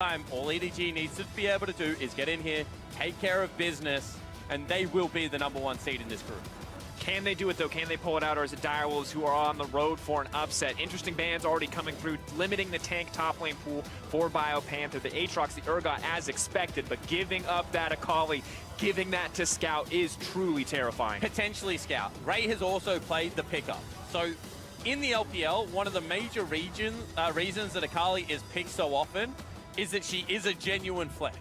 time, all EDG needs to be able to do is get in here, take care of business, and they will be the #1 seed in this group. Can they do it though? Can they pull it out, or is it Direwolves who are on the road for an upset? Interesting bans already coming through, limiting the tank top lane pool for BioPanther. The Aatrox, the Urgot as expected, but giving up that Akali, giving that to Scout is truly terrifying. Potentially Scout. Ray has also played the pickup. So in the LPL, one of the major reasons that Akali is picked so often is that she is a genuine flex.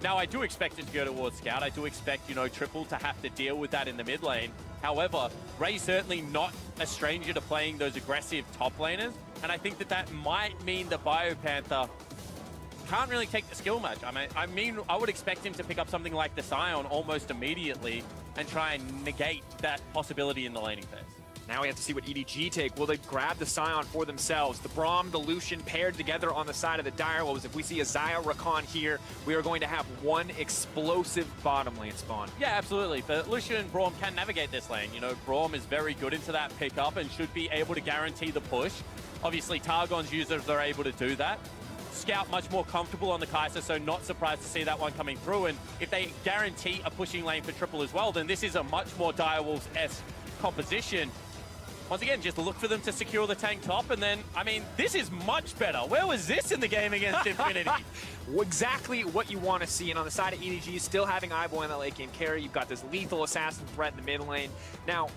Now, I do expect it to go towards Scout. I do expect, Triple to have to deal with that in the mid lane. However, Ray's certainly not a stranger to playing those aggressive top laners, and I think that that might mean that BioPanther can't really take the skill match. I would expect him to pick up something like the Scion almost immediately and try and negate that possibility in the laning phase. Now we have to see what EDG take. Will they grab the Scion for themselves? The Braum, the Lucian paired together on the side of the Direwolves. If we see a Xayah Rakan here, we are going to have one explosive bottom lane spawn. Yeah, absolutely. But Lucian and Braum can navigate this lane. Braum is very good into that pickup and should be able to guarantee the push. Obviously, Targon's users are able to do that. Scout much more comfortable on the Kai'Sa, so not surprised to see that one coming through. And if they guarantee a pushing lane for Triple as well, then this is a much more Direwolves-esque composition. Once again, just look for them to secure the tank top, and then, this is much better. Where was this in the game against Infinity? Exactly what you want to see, and on the side of EDG, still having Eyeboy in that late game carry, you've got this lethal assassin threat in the mid lane. Now,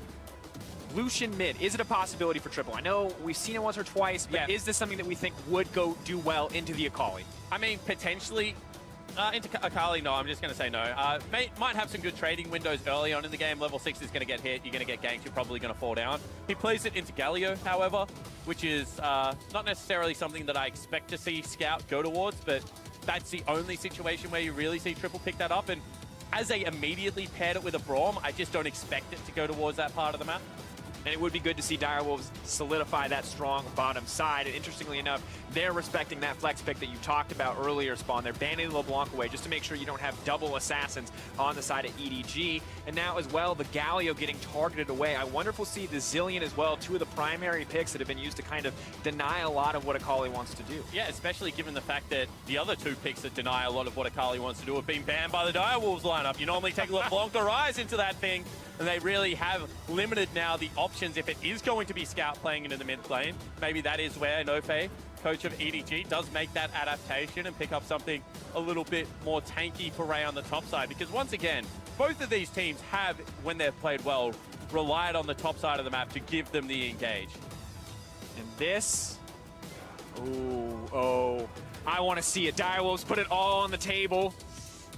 Lucian mid, is it a possibility for Triple? I know we've seen it once or twice, but is this something that we think would go do well into the Akali? Potentially. Into Akali, no, I'm just going to say no. Might have some good trading windows early on in the game. Level 6 is going to get hit, you're going to get ganked, you're probably going to fall down. He plays it into Galio, however, which is not necessarily something that I expect to see Scout go towards, but that's the only situation where you really see Triple pick that up. And as they immediately paired it with a Braum, I just don't expect it to go towards that part of the map. And it would be good to see Direwolves solidify that strong bottom side. And interestingly enough, they're respecting that flex pick that you talked about earlier, Spawn. They're banning LeBlanc away just to make sure you don't have double assassins on the side of EDG. And now as well, the Galio getting targeted away. I wonder if we'll see the Zillion as well, two of the primary picks that have been used to kind of deny a lot of what Akali wants to do. Yeah, especially given the fact that the other two picks that deny a lot of what Akali wants to do have been banned by the Direwolves lineup. You normally take LeBlanc or Rise into that thing, and they really have limited now the options if it is going to be Scout playing into the mid lane. Maybe that is where Nofe, coach of EDG, does make that adaptation and pick up something a little bit more tanky for Ray on the top side. Because once again, both of these teams have, when they've played well, relied on the top side of the map to give them the engage. And this, I want to see it. Direwolves put it all on the table.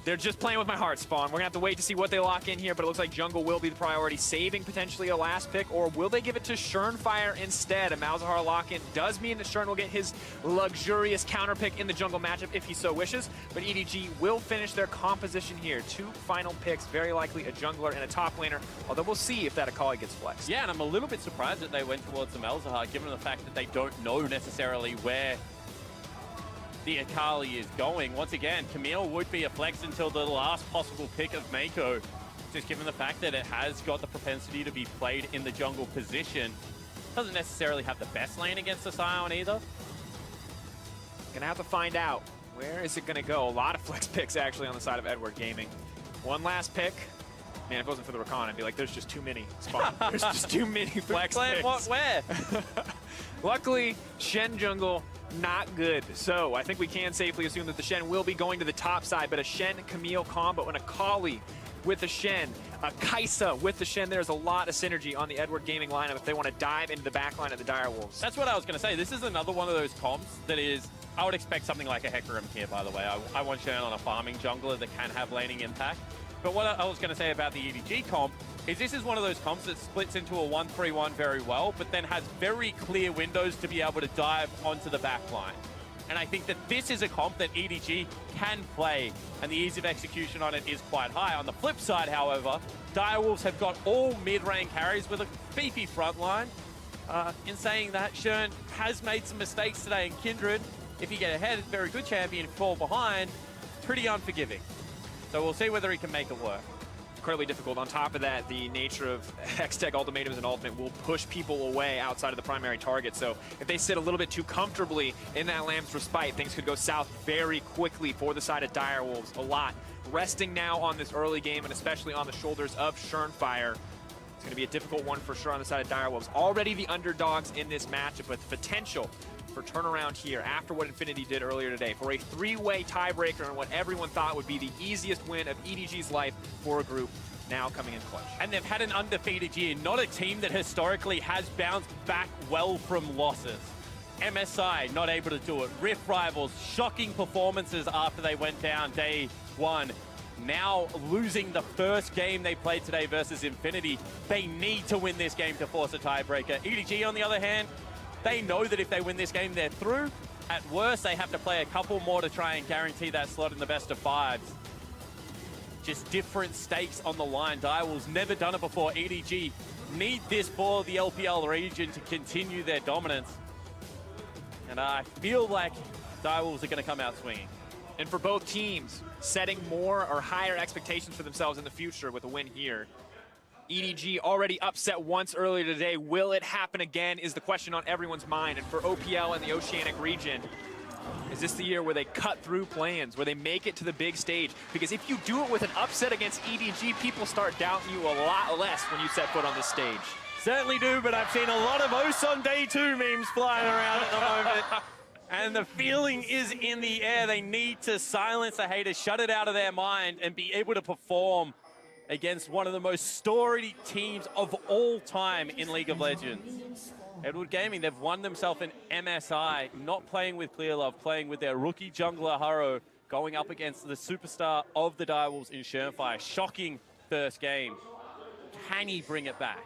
They're just playing with my heart, Spawn. We're going to have to wait to see what they lock in here, but it looks like jungle will be the priority, saving potentially a last pick, or will they give it to Shurnfire instead? A Malzahar lock-in does mean that Shurn will get his luxurious counter pick in the jungle matchup if he so wishes, but EDG will finish their composition here. Two final picks, very likely a jungler and a top laner, although we'll see if that Akali gets flexed. Yeah, and I'm a little bit surprised that they went towards the Malzahar, given the fact that they don't know necessarily where the Akali is going. Once again, Camille would be a flex until the last possible pick of Mako, just given the fact that it has got the propensity to be played in the jungle position. Doesn't necessarily have the best lane against the Scion either. Gonna have to find out. Where is it gonna go? A lot of flex picks actually on the side of Edward Gaming. One last pick. Man, if it wasn't for the Rakan, I'd be like, there's just too many. Spawn. There's just too many flex picks. What, where? Luckily, Shen jungle, not good. So I think we can safely assume that the Shen will be going to the top side, but a Shen-Camille combo, an Akali with a Shen, a Kai'Sa with the Shen. There's a lot of synergy on the Edward Gaming lineup if they want to dive into the backline of the Direwolves. That's what I was going to say. This is another one of those comps that is, I would expect something like a Hecarim here, by the way. I want Shen on a farming jungler that can have laning impact. But what I was going to say about the EDG comp is this is one of those comps that splits into a 1-3-1 very well, but then has very clear windows to be able to dive onto the back line. And I think that this is a comp that EDG can play, and the ease of execution on it is quite high. On the flip side, however, Direwolves have got all mid-range carries with a beefy front line. In saying that, Shurn has made some mistakes today, and Kindred, if you get ahead, is a very good champion. Fall behind, pretty unforgiving. So we'll see whether he can make it work. incredibly difficult. On top of that, the nature of X-Tech ultimatums and ultimate will push people away outside of the primary target. So if they sit a little bit too comfortably in that Lamb's Respite, things could go south very quickly for the side of Direwolves. A lot resting now on this early game, and especially on the shoulders of Schernfire. It's going to be a difficult one for sure on the side of Direwolves. Already the underdogs in this matchup, but the potential for turnaround here after what Infinity did earlier today for a three-way tiebreaker and what everyone thought would be the easiest win of EDG's life for a group now coming in clutch. And they've had an undefeated year, not a team that historically has bounced back well from losses. MSI not able to do it. Rift Rivals, shocking performances after they went down day one. Now losing the first game they played today versus Infinity. They need to win this game to force a tiebreaker. EDG, on the other hand, they know that if they win this game, they're through. At worst, they have to play a couple more to try and guarantee that slot in the best of fives. Just different stakes on the line. Direwolves never done it before. EDG need this for the LPL region to continue their dominance. And I feel like Direwolves are going to come out swinging. And for both teams, setting more or higher expectations for themselves in the future with a win here. EDG already upset once earlier today. Will it happen again is the question on everyone's mind. And for OPL and the Oceanic region, is this the year where they cut through plans, where they make it to the big stage? Because if you do it with an upset against EDG, people start doubting you a lot less when you set foot on this stage. Certainly do, but I've seen a lot of Os on day 2 memes flying around at the moment. And the feeling is in the air. They need to silence the haters, shut it out of their mind, and be able to perform against one of the most storied teams of all time in League of Legends. Edward Gaming, they've won themselves an MSI, not playing with Clearlove, playing with their rookie jungler Haro, going up against the superstar of the Direwolves in Schernfire. Shocking first game. Can he bring it back?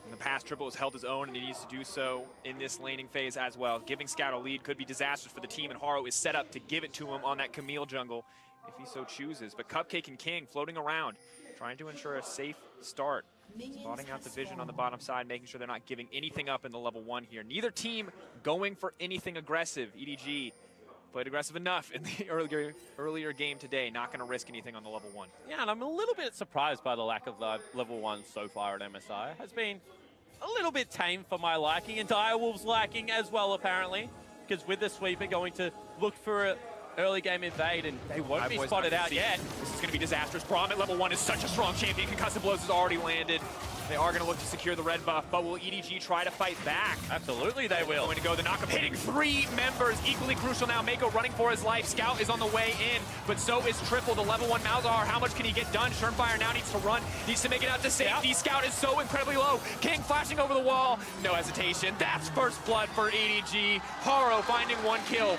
In the past, Triple has held his own, and he needs to do so in this laning phase as well. Giving Scout a lead could be disastrous for the team, and Haro is set up to give it to him on that Camille jungle if he so chooses. But Cupcake and King floating around, trying to ensure a safe start. Spotting out the vision on the bottom side, making sure they're not giving anything up in the level 1 here. Neither team going for anything aggressive. EDG played aggressive enough in the earlier game today, not going to risk anything on the level 1. Yeah, and I'm a little bit surprised by the lack of level 1 so far at MSI. It has been a little bit tame for my liking, and Direwolves liking as well, apparently, because with the sweeper going to look for an early game invade, and they won't be spotted out yet. This is going to be disastrous. Braum at level 1 is such a strong champion. Concussive Blows has already landed. They are going to look to secure the red buff, but will EDG try to fight back? Absolutely they will. Going to go the knockup, hitting 3 members. Equally crucial now. Mako running for his life. Scout is on the way in, but so is Triple. The level 1 Malzahar. How much can he get done? Schernfire now needs to run. Needs to make it out to safety. Scout is so incredibly low. King flashing over the wall. No hesitation. That's first blood for EDG. Haro finding 1 kill.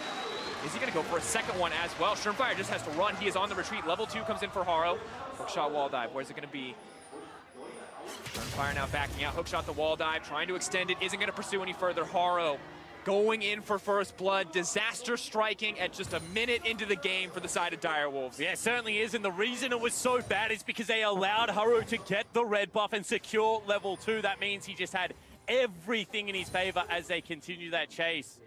Is he going to go for a second one as well? Schernfire just has to run. He is on the retreat. Level 2 comes in for Haro. Hookshot wall dive. Where's it going to be? Schernfire now backing out. Hookshot the wall dive. Trying to extend it. Isn't going to pursue any further. Haro going in for first blood. Disaster striking at just a minute into the game for the side of Direwolves. Yeah, it certainly is. And the reason it was so bad is because they allowed Haro to get the red buff and secure level 2. That means he just had everything in his favor as they continue that chase.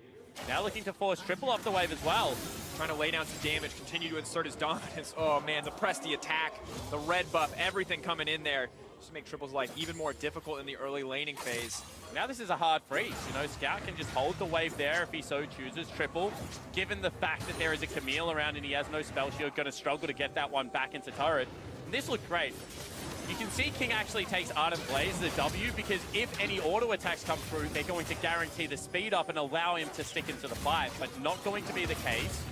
Now looking to force Triple off the wave as well. Trying to lay down some damage, continue to insert his dominance. Oh man, the press, the attack, the red buff, everything coming in there. Just to make Triple's life even more difficult in the early laning phase. Now this is a hard freeze. You know, Scout can just hold the wave there if he so chooses. Triple, given the fact that there is a Camille around and he has no spell shield, going to struggle to get that one back into turret. And this looked great. You can see King actually takes Ardent Blaze, the W, because if any auto attacks come through, they're going to guarantee the speed up and allow him to stick into the fight, but not going to be the case.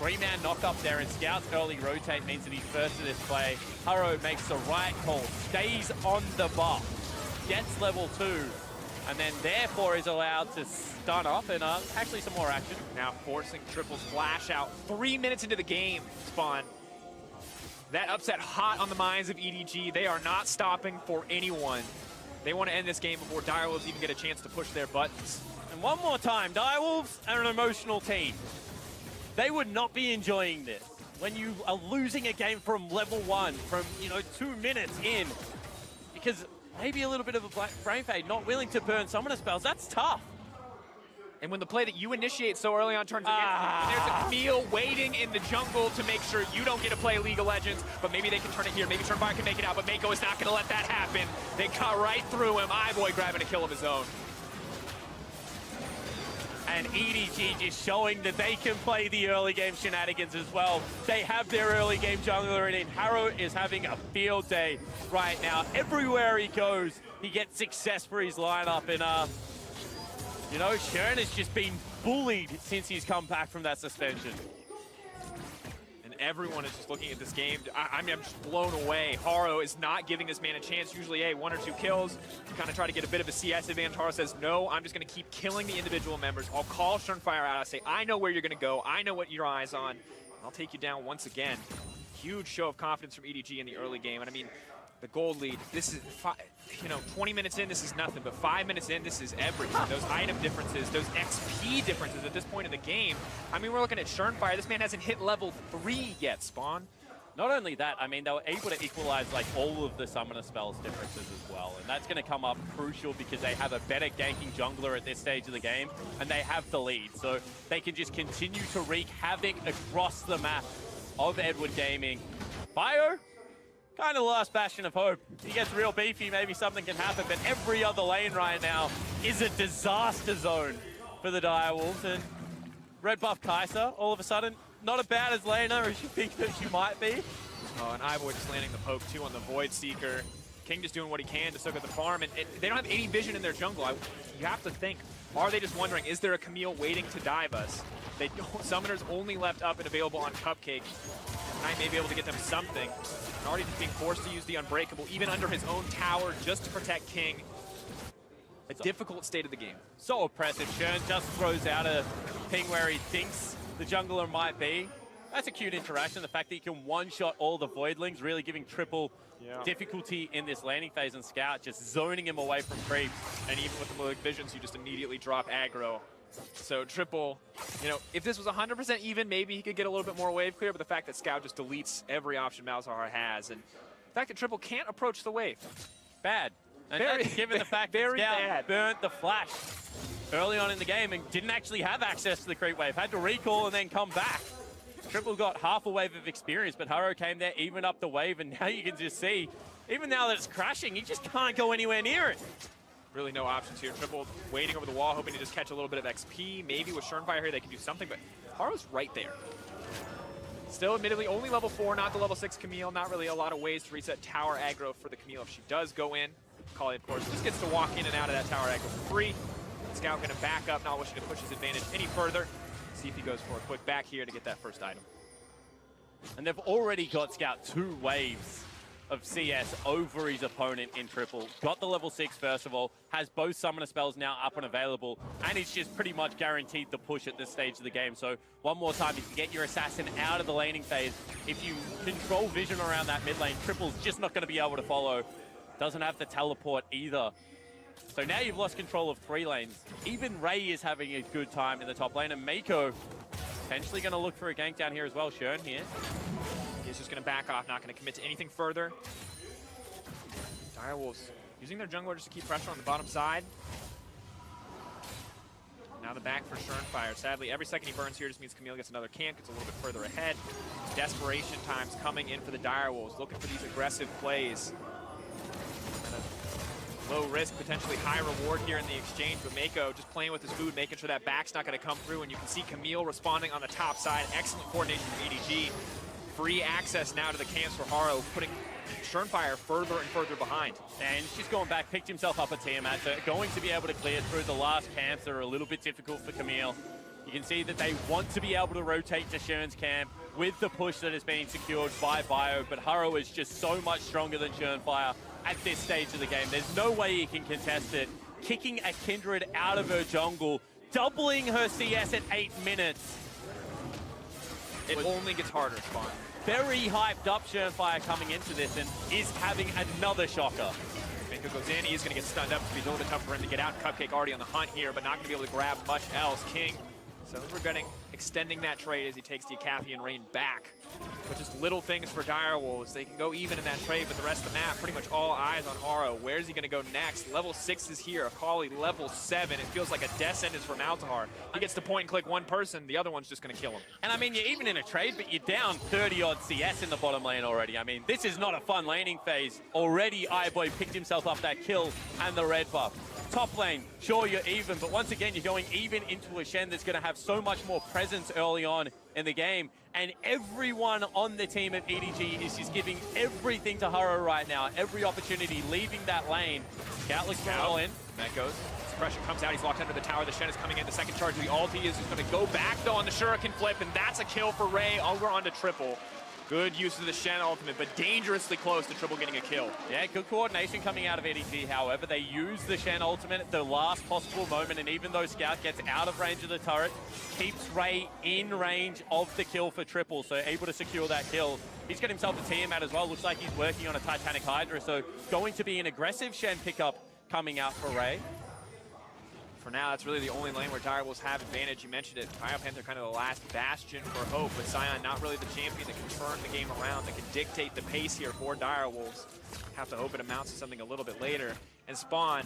3-man knock up there, and Scout's early rotate means that he's first to this play. Haro makes the right call, stays on the buff, gets level 2, and then therefore is allowed to stun up and actually some more action. Now forcing Triple's flash out 3 minutes into the game, Spawn. That upset hot on the minds of EDG. They are not stopping for anyone. They want to end this game before Direwolves even get a chance to push their buttons. And one more time, Direwolves are an emotional team. They would not be enjoying this. When you are losing a game from level 1, from, 2 minutes in, because maybe a little bit of a brain fade, not willing to burn summoner spells, that's tough. And when the play that you initiate so early on turns against you, there's a Camille waiting in the jungle to make sure you don't get to play League of Legends, but maybe they can turn it here. Maybe Turnfire can make it out, but Mako is not going to let that happen. They cut right through him. iBoy grabbing a kill of his own. And EDG just showing that they can play the early game shenanigans as well. They have their early game jungler in. Harrow is having a field day right now. Everywhere he goes, he gets success for his lineup. And, you know, Shern has just been bullied since he's come back from that suspension. And everyone is just looking at this game. I mean, I'm just blown away. Harrow is not giving this man a chance. Usually, 1 or 2 kills to kind of try to get a bit of a CS advantage. Harrow says, no, I'm just going to keep killing the individual members. I'll call Turnfire out. I say, I know where you're going to go. I know what your eyes on. I'll take you down once again. Huge show of confidence from EDG in the early game. And I mean, the gold lead, this is, 20 minutes in, this is nothing, but 5 minutes in, this is everything. Those item differences, those XP differences at this point in the game. I mean, we're looking at Turnfire. This man hasn't hit level 3 yet, Spawn. Not only that, I mean, they were able to equalize like all of the summoner spells differences as well. And that's going to come up crucial because they have a better ganking jungler at this stage of the game and they have the lead. So they can just continue to wreak havoc across the map of Edward Gaming. Bio, kind of the last bastion of hope. He gets real beefy, maybe something can happen, but every other lane right now is a disaster zone for the Direwolves. And red buff Kai'Sa, all of a sudden, not as bad as laner as you think that she might be. Oh, and iBoy just landing the poke too on the Void Seeker. King just doing what he can to soak up the farm, and they don't have any vision in their jungle. You have to think, are they just wondering, is there a Camille waiting to dive us? They don't, Summoners only left up and available on Cupcake. Knight may be able to get them something. And already just being forced to use the Unbreakable, even under his own tower, just to protect King. A difficult state of the game. So oppressive. Shern just throws out a ping where he thinks the jungler might be. That's a cute interaction. The fact that you can one-shot all the Voidlings, really giving Triple difficulty in this landing phase, and Scout just zoning him away from creeps. And even with the Malic Visions, you just immediately drop aggro. So Triple, if this was 100% even, maybe he could get a little bit more wave clear, but the fact that Scout just deletes every option Malzahar has, and the fact that Triple can't approach the wave. Bad. And Very, given the fact that Scout burnt the flash early on in the game and didn't actually have access to the creep wave, had to recall and then come back. Triple got half a wave of experience, but Harrow came there, even up the wave, and now you can just see, even now that it's crashing, he just can't go anywhere near it. Really no options here. Triple waiting over the wall, hoping to just catch a little bit of XP. Maybe with Turnfire here they can do something, but Harrow's right there. Still, admittedly, only level 4, not the level 6 Camille. Not really a lot of ways to reset tower aggro for the Camille if she does go in. Kali, of course, just gets to walk in and out of that tower aggro for free. Scout going to back up, not wishing to push his advantage any further. See if he goes for a quick back here to get that first item. And they've already got Scout 2 waves of CS over his opponent in Triple. Got the level 6 first of all, has both summoner spells now up and available, and he's just pretty much guaranteed the push at this stage of the game. So one more time, if you get your assassin out of the laning phase, if you control vision around that mid lane, Triple's just not going to be able to follow. Doesn't have the teleport either. So now you've lost control of 3 lanes. Even Ray is having a good time in the top lane, and Mako potentially going to look for a gank down here as well. Shern here. He's just going to back off, not going to commit to anything further. Direwolves using their jungler just to keep pressure on the bottom side. Now the back for Turnfire. Sadly, every second he burns here just means Camille gets another camp, gets a little bit further ahead. Desperation times coming in for the Direwolves, looking for these aggressive plays. Low risk, potentially high reward here in the exchange, but Mako just playing with his food, making sure that back's not going to come through, and you can see Camille responding on the top side. Excellent coordination from EDG. Free access now to the camps for Harrow, putting Turnfire further and further behind. And she's going back, picked himself up at Tiamat, so going to be able to clear through the last camps that are a little bit difficult for Camille. You can see that they want to be able to rotate to Shern's camp with the push that is being secured by Bio, but Harrow is just so much stronger than Turnfire at this stage of the game. There's no way he can contest it. Kicking a Kindred out of her jungle, doubling her CS at 8 minutes. It only gets harder, Spawn. Very hyped up Turnfire coming into this and is having another shocker. Mako goes in, he's going to get stunned up. It's going to be a little bit tough for him to get out. Cupcake already on the hunt here, but not going to be able to grab much else. King, so regretting extending that trade as he takes the Akafi and Rain back. But just little things for Direwolves. They can go even in that trade, but the rest of the map, pretty much all eyes on Haro. Where's he going to go next? Level 6 is here. Akali, level 7. It feels like a death sentence from Altahar. He gets to point and click one person, the other one's just going to kill him. And I mean, you're even in a trade, but you're down 30-odd CS in the bottom lane already. I mean, this is not a fun laning phase. Already, iBoy picked himself up that kill and the red buff. Top lane, sure, you're even, but once again, you're going even into a Shen that's going to have so much more presence early on in the game. And everyone on the team of EDG is just giving everything to Haro right now. Every opportunity, leaving that lane. Scout looks all in. That goes. Suppression comes out. He's locked under the tower. The Shen is coming in. The second charge of the ulti is going to go back, though, on the Shuriken flip, and that's a kill for Ray. Over onto triple. Good use of the Shen ultimate, but dangerously close to triple getting a kill. Yeah, good coordination coming out of EDG. However, they use the Shen ultimate at the last possible moment, and even though Scout gets out of range of the turret, keeps Ray in range of the kill for triple, so able to secure that kill. He's got himself a Tiamat as well. Looks like he's working on a Titanic Hydra, so going to be an aggressive Shen pickup coming out for Ray. For now, that's really the only lane where Direwolves have advantage. You mentioned it. Biopanther kind of the last bastion for hope, but Sion not really the champion that can turn the game around, that can dictate the pace here for Direwolves. Have to hope it amounts to something a little bit later. And Spawn,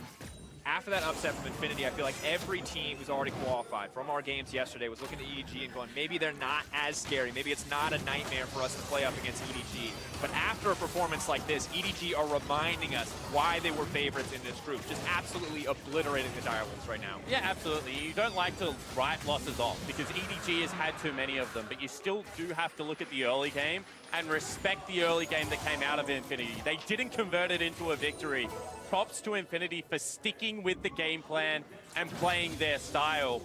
after that upset from Infinity, I feel like every team who's already qualified from our games yesterday was looking at EDG and going, maybe they're not as scary. Maybe it's not a nightmare for us to play up against EDG. But after a performance like this, EDG are reminding us why they were favorites in this group. Just absolutely obliterating the Direwolves right now. Yeah, absolutely. You don't like to write losses off because EDG has had too many of them, but you still do have to look at the early game and respect the early game that came out of Infinity. They didn't convert it into a victory. Props to Infinity for sticking with the game plan and playing their style.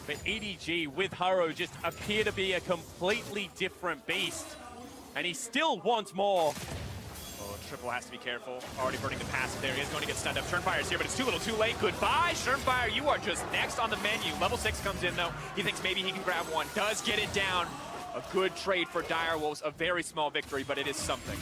But EDG with Haro just appear to be a completely different beast. And he still wants more. Oh, Triple has to be careful. Already burning the passive there. He is going to get stunned up. Turnfire's here, but it's too little too late. Goodbye, Turnfire. You are just next on the menu. Level 6 comes in, though. He thinks maybe he can grab one. Does get it down. A good trade for Direwolves. A very small victory, but it is something.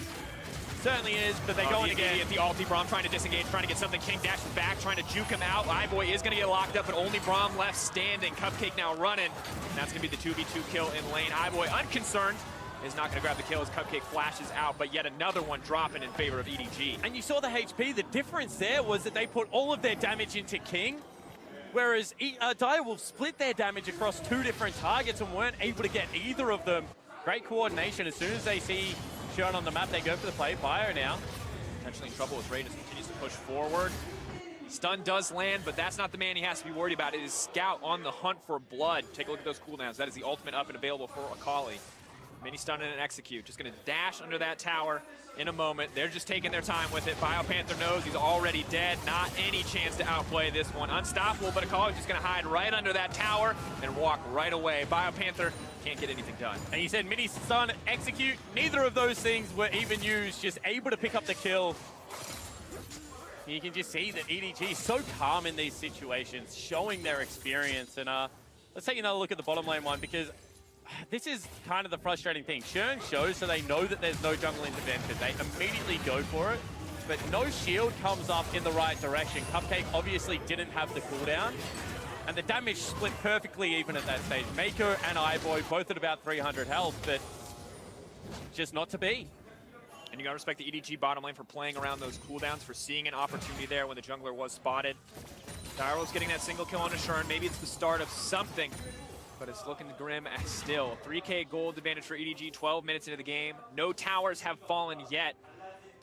Certainly is, but they go in again. At the ulti, Braum trying to disengage, trying to get something. King dashes back, trying to juke him out. iBoy is going to get locked up, but only Braum left standing. Cupcake now running. And that's going to be the 2v2 kill in lane. iBoy, unconcerned, is not going to grab the kill as Cupcake flashes out, but yet another one dropping in favor of EDG. And you saw the HP. The difference there was that they put all of their damage into King, whereas Direwolves split their damage across two different targets and weren't able to get either of them. Great coordination. As soon as they see shown on the map, they go for the play. Fire now. Potentially in trouble as Ray just continues to push forward. Stun does land, but that's not the man he has to be worried about. It is Scout on the hunt for blood. Take a look at those cooldowns. That is the ultimate up and available for Akali. Mini stun and an execute. Just going to dash under that tower in a moment. They're just taking their time with it. Biopanther knows he's already dead. Not any chance to outplay this one. Unstoppable, but Akali's just going to hide right under that tower and walk right away. Biopanther can't get anything done. And he said mini stun, execute. Neither of those things were even used. Just able to pick up the kill. You can just see that EDG is so calm in these situations, showing their experience. And let's take another look at the bottom lane one, because this is kind of the frustrating thing. Churn shows, so they know that there's no jungle intervention. They immediately go for it, but no shield comes up in the right direction. Cupcake obviously didn't have the cooldown, and the damage split perfectly even at that stage. Mako and iBoy both at about 300 health, but just not to be. And you gotta respect the EDG bottom lane for playing around those cooldowns, for seeing an opportunity there when the jungler was spotted. Dyro's getting that single kill on Ashurin. Maybe it's the start of something, but it's looking grim as still. 3K gold advantage for EDG, 12 minutes into the game. No towers have fallen yet,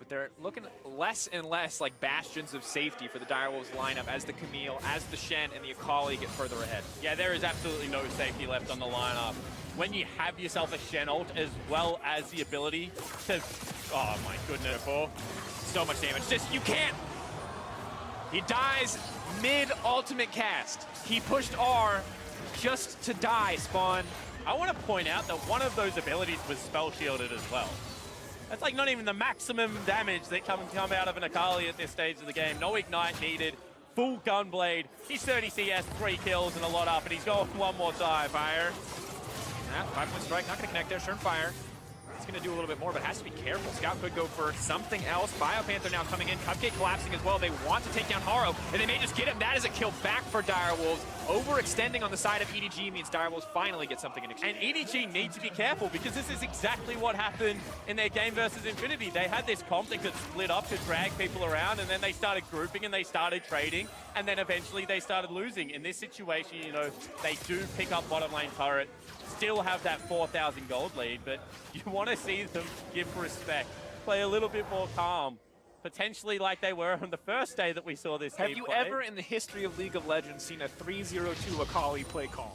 but they're looking less and less like bastions of safety for the Direwolves lineup as the Camille, as the Shen, and the Akali get further ahead. Yeah, there is absolutely no safety left on the lineup. When you have yourself a Shen ult as well as the ability to... Oh my goodness. So much damage. Just, you can't! He dies mid-ultimate cast. He pushed R just to die, Spawn. I want to point out that one of those abilities was spell shielded as well. That's like not even the maximum damage that can come out of an Akali at this stage of the game. No ignite needed. Full gunblade. He's 30 CS, 3 kills and a lot up, and he's going one more time. Fire. 5-point strike, not going to connect there. Turnfire He's going to do a little bit more, but has to be careful. Scout could go for something else. Biopanther now coming in. Cupcake collapsing as well. They want to take down Haro, and they may just get him. That is a kill back for Direwolves. Overextending on the side of EDG means Direwolves finally get something in exchange. And EDG need to be careful because this is exactly what happened in their game versus Infinity. They had this comp that could split up to drag people around, and then they started grouping and they started trading, and then eventually they started losing. In this situation, you know, they do pick up bottom lane turret, still have that 4,000 gold lead, but you want to see them give respect, play a little bit more calm, potentially like they were on the first day that we saw this team Have you play. ever in the history of League of Legends seen a 3-0-2 Akali play calm?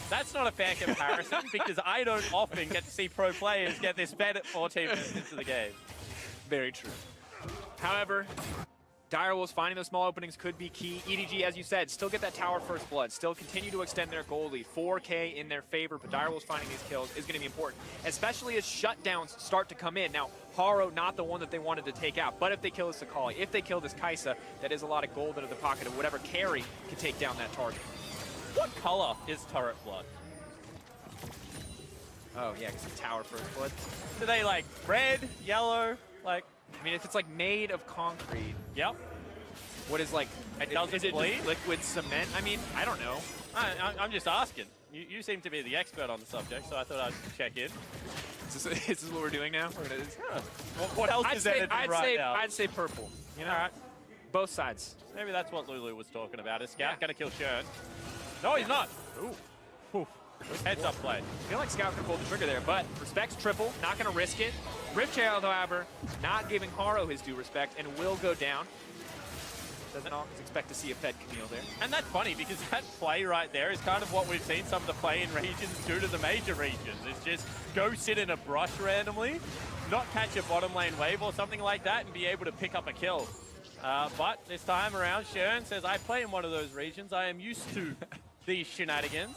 That's not a fair comparison because I don't often get to see pro players get this bad at 14 minutes into the game. Very true. However, Direwolves finding those small openings could be key. EDG, as you said, still get that tower first blood, still continue to extend their goal lead. 4K in their favor, but Direwolves finding these kills is going to be important, especially as shutdowns start to come in. Now, Haro, not the one that they wanted to take out, but if they kill this Akali, if they kill this Kai'Sa, that is a lot of gold into the pocket of whatever carry can take down that target. What color is turret blood? Oh, yeah, because it's tower first blood. Do they like red, yellow, like? I mean, if it's like made of concrete, Yep. what is like, It doesn't is it bleed? just liquid cement? I mean, I don't know. I'm just asking. You seem to be the expert on the subject, so I thought I'd check in. Is this what we're doing now? Huh. What else is there now? I'd say purple. You know, All right. both sides. Maybe that's what Lulu was talking about. Is Scout gonna kill Shern? No, he's not. Ooh. Ooh. Heads up play. I feel like Scout can pull the trigger there, but respects triple, not going to risk it. Ripchild, however, not giving Haro his due respect and will go down. Doesn't always expect to see a Fed Camille there. And that's funny because that play right there is kind of what we've seen some of the play-in regions do to the major regions. It's just go sit in a brush randomly, not catch a bottom lane wave or something like that and be able to pick up a kill. But this time around, Shern says, I play in one of those regions. I am used to these shenanigans.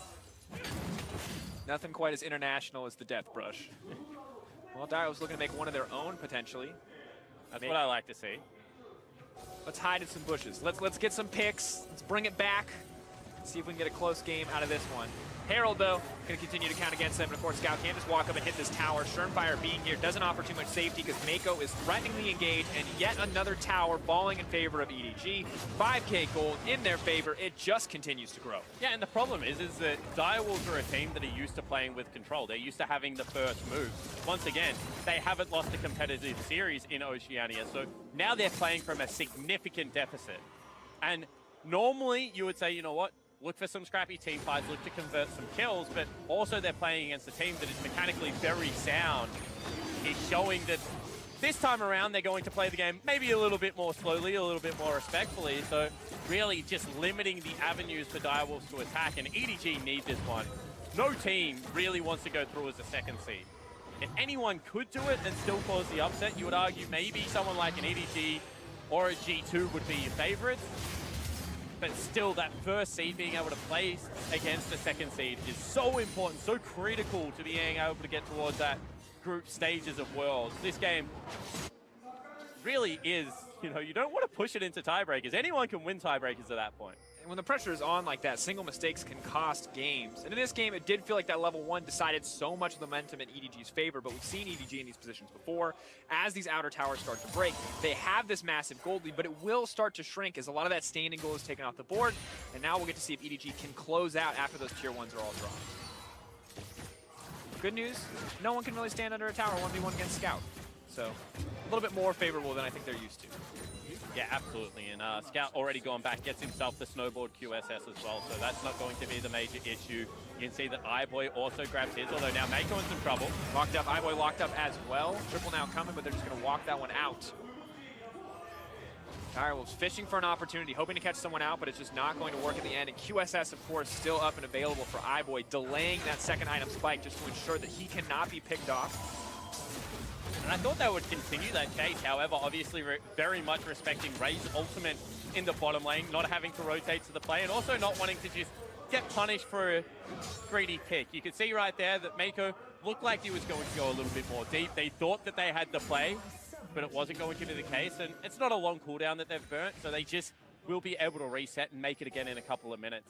Nothing quite as international as the Death Brush. Well, Dire was looking to make one of their own, potentially. That's what I like to see. Let's hide in some bushes. Let's get some picks. Let's bring it back. See if we can get a close game out of this one. Herald, though, going to continue to count against them. And, of course, Scout can just walk up and hit this tower. Shernfire being here doesn't offer too much safety because Mako is threateningly engaged. And yet another tower falling in favor of EDG. 5K gold in their favor. It just continues to grow. Yeah, and the problem is that Direwolves are a team that are used to playing with control. They're used to having the first move. Once again, they haven't lost a competitive series in Oceania. So now they're playing from a significant deficit. And normally you would say, you know what? Look for some scrappy team fights, look to convert some kills, but also they're playing against a team that is mechanically very sound. Is showing that this time around they're going to play the game maybe a little bit more slowly, a little bit more respectfully, so really just limiting the avenues for Direwolves to attack, and EDG need this one. No team really wants to go through as a second seed. If anyone could do it and still cause the upset, you would argue maybe someone like an EDG or a G2 would be your favorites. But still, that first seed being able to play against the second seed is so important, so critical to being able to get towards that group stages of Worlds. This game really is, you know, you don't want to push it into tiebreakers. Anyone can win tiebreakers at that point. And when the pressure is on like that, single mistakes can cost games. And in this game, it did feel like that level 1 decided so much of the momentum in EDG's favor, but we've seen EDG in these positions before. As these outer towers start to break, they have this massive gold lead, but it will start to shrink as a lot of that standing gold is taken off the board. And now we'll get to see if EDG can close out after those tier 1s are all dropped. Good news, no one can really stand under a tower 1v1 against Scout. So a little bit more favorable than I think they're used to. Yeah, absolutely. And Scout already gone back, gets himself the snowboard QSS as well, so that's not going to be the major issue. You can see that iBoy also grabs his, although now Mako in some trouble. Locked up, iBoy locked up as well. Triple now coming, but they're just going to walk that one out. Direwolves fishing for an opportunity, hoping to catch someone out, but it's just not going to work at the end. And QSS, of course, still up and available for iBoy, delaying that second item spike just to ensure that he cannot be picked off. And I thought they would continue that chase, however, obviously very much respecting Ray's ultimate in the bottom lane, not having to rotate to the play, and also not wanting to just get punished for a greedy pick. You can see right there that Mako looked like he was going to go a little bit more deep. They thought that they had the play, but it wasn't going to be the case, and it's not a long cooldown that they've burnt, so they just will be able to reset and make it again in a couple of minutes.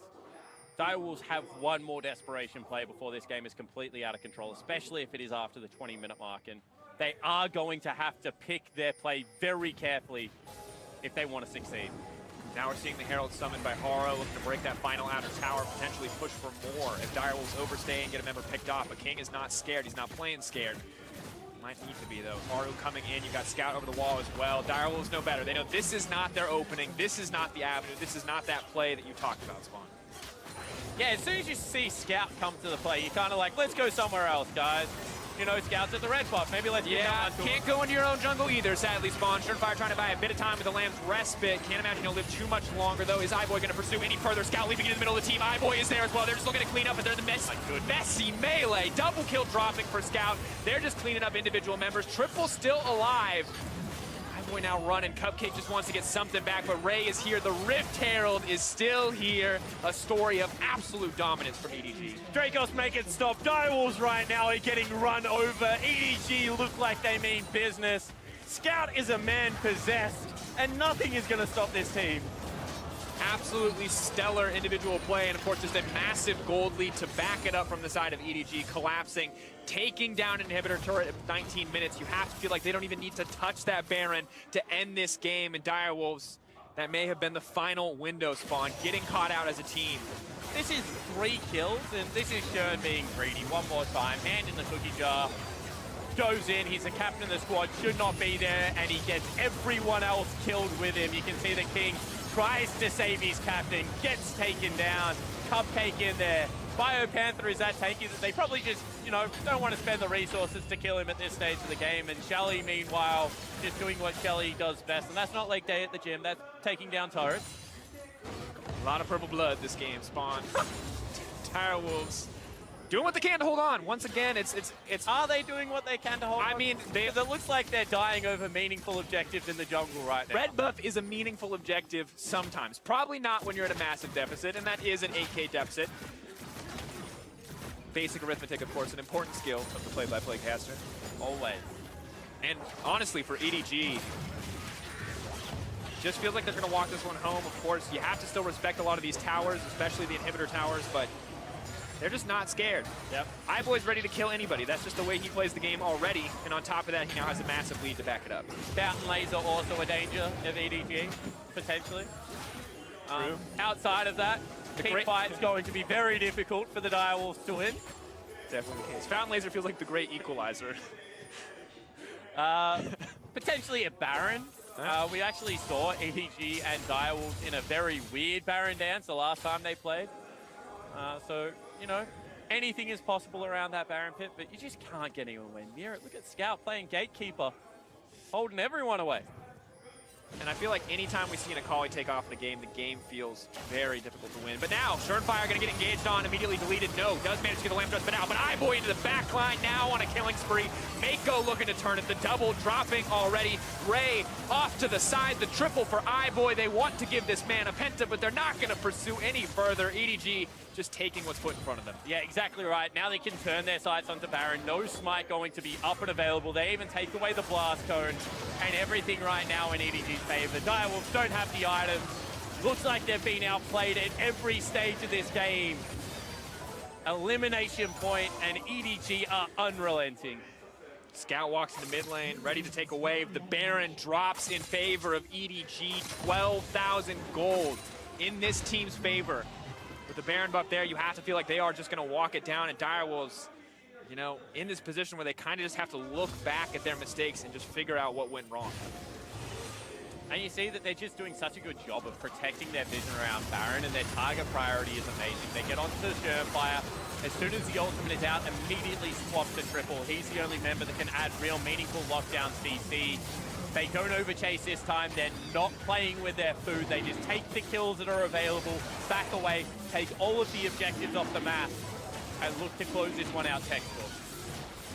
Direwolves have one more desperation play before this game is completely out of control, especially if it is after the 20-minute mark. And they are going to have to pick their play very carefully if they want to succeed. Now we're seeing the Herald summoned by Haro, looking to break that final outer tower, potentially push for more if Direwolves overstay and get a member picked off. But King is not scared. He's not playing scared. Might need to be, though. Haru coming in. You've got Scout over the wall as well. Direwolves know better. They know this is not their opening. This is not the avenue. This is not that play that you talked about, Spawn. Yeah, as soon as you see Scout come to the play, you're kind of like, let's go somewhere else, guys. You know, Scout's at the red buff. Maybe let's get down to can't go into your own jungle either, sadly, Spawn. Sunfire trying to buy a bit of time with the Lamb's respite. Can't imagine he'll live too much longer, though. Is iBoy going to pursue any further? Scout leaving into the middle of the team. iBoy is there as well. They're just looking to clean up, but they're the messy melee. Double kill dropping for Scout. They're just cleaning up individual members. Triple still alive. iBoy now running. Cupcake just wants to get something back, but Ray is here. The Rift Herald is still here. A story of absolute dominance from EDG. Dracos make it stop. Direwolves right now are getting run over. EDG look like they mean business. Scout is a man possessed, and nothing is going to stop this team. Absolutely stellar individual play, and of course just a massive gold lead to back it up from the side of EDG, collapsing, taking down an inhibitor turret at 19 minutes. You have to feel like they don't even need to touch that Baron to end this game, and Direwolves, that may have been the final window, Spawn, getting caught out as a team. This is 3 kills, and this is Shern being greedy one more time. Hand in the cookie jar. Goes in, he's the captain of the squad, should not be there, and he gets everyone else killed with him. You can see the King tries to save his captain, gets taken down. Cupcake in there. Biopanther is that tanky that they probably just, you know, don't want to spend the resources to kill him at this stage of the game. And Shelly, meanwhile, just doing what Shelly does best. And that's not leg day at the gym, that's taking down turrets. A lot of purple blood this game, Spawn. Direwolves doing what they can to hold on. Once again, it's. Are they doing what they can to hold on? I mean, it looks like they're dying over meaningful objectives in the jungle right now. Red buff is a meaningful objective sometimes. Probably not when you're at a massive deficit, and that is an 8K deficit. Basic arithmetic, of course, an important skill of the play-by-play caster. Always. And honestly, for EDG, just feels like they're going to walk this one home. Of course, you have to still respect a lot of these towers, especially the inhibitor towers, but they're just not scared. Yep. iBoy's ready to kill anybody. That's just the way he plays the game already. And on top of that, he now has a massive lead to back it up. Fountain Laser also a danger of EDG, potentially. True. Outside of that, team fight's going to be very difficult for the Direwolves to win. Definitely the case. Fountain Laser feels like the great equalizer. Potentially a Baron. We actually saw EDG and Direwolves in a very weird Baron dance the last time they played. So, you know, anything is possible around that Baron pit, but you just can't get anywhere near it. Look at Scout playing Gatekeeper, holding everyone away. And I feel like anytime we see an Akali take off in a game, the game feels very difficult to win. But now, Shernfire going to get engaged on, immediately deleted. No, does manage to get the lamp thrust, but now, iBoy into the back line now on a killing spree. Mako looking to turn it, the double dropping already. Ray off to the side, the triple for iBoy. They want to give this man a penta, but they're not going to pursue any further. EDG just taking what's put in front of them. Yeah, exactly right. Now they can turn their sights onto Baron. No smite going to be up and available. They even take away the blast cone, and everything right now in EDG's favor. The Direwolves don't have the items. Looks like they've been outplayed at every stage of this game. Elimination point, and EDG are unrelenting. Scout walks into mid lane, ready to take a wave. The Baron drops in favor of EDG. 12,000 gold in this team's favor. With the Baron buff there, you have to feel like they are just going to walk it down. And Direwolves, you know, in this position where they kind of just have to look back at their mistakes and just figure out what went wrong. And you see that they're just doing such a good job of protecting their vision around Baron, and their target priority is amazing. They get onto the Shernfire. As soon as the ultimate is out, immediately swaps the triple. He's the only member that can add real meaningful lockdown CC. They don't overchase this time. They're not playing with their food. They just take the kills that are available, back away, take all of the objectives off the map, and look to close this one out textbook.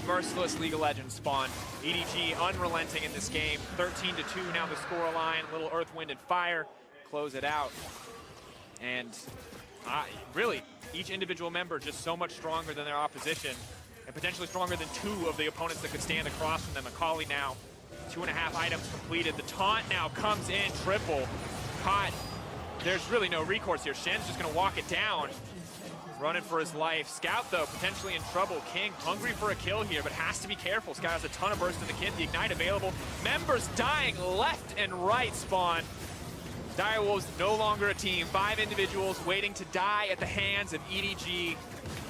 Merciless League of Legends Spawn. EDG unrelenting in this game. 13-2 now the scoreline. Little Earth, Wind, and Fire close it out. And really, each individual member just so much stronger than their opposition, and potentially stronger than 2 of the opponents that could stand across from them. Akali now, 2.5 items completed. The taunt now comes in, triple. Caught. There's really no recourse here. Shen's just going to walk it down. running for his life. Scout, though, potentially in trouble. King hungry for a kill here, but has to be careful. Scout has a ton of burst in the kit. The Ignite available. Members dying left and right, Spawn. Direwolves no longer a team. 5 individuals waiting to die at the hands of EDG.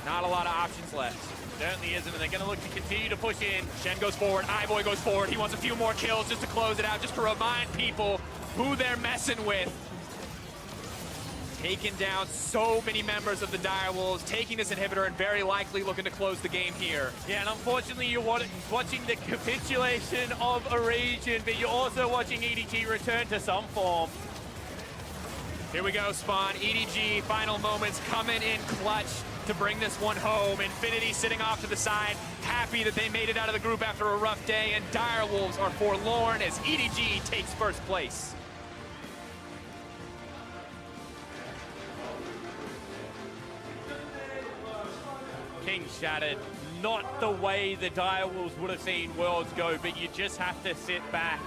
Not a lot of options left. Certainly isn't, and they're going to look to continue to push in. Shen goes forward. iBoy goes forward. He wants a few more kills just to close it out, just to remind people who they're messing with. Taking down so many members of the Direwolves, taking this inhibitor, and very likely looking to close the game here. Yeah, and unfortunately you're watching the capitulation of a region, but you're also watching EDG return to some form. Here we go, Spawn. EDG, final moments, coming in clutch to bring this one home. Infinity sitting off to the side, happy that they made it out of the group after a rough day, and Direwolves are forlorn as EDG takes first place. King shattered. Not the way the Direwolves would have seen Worlds go, but you just have to sit back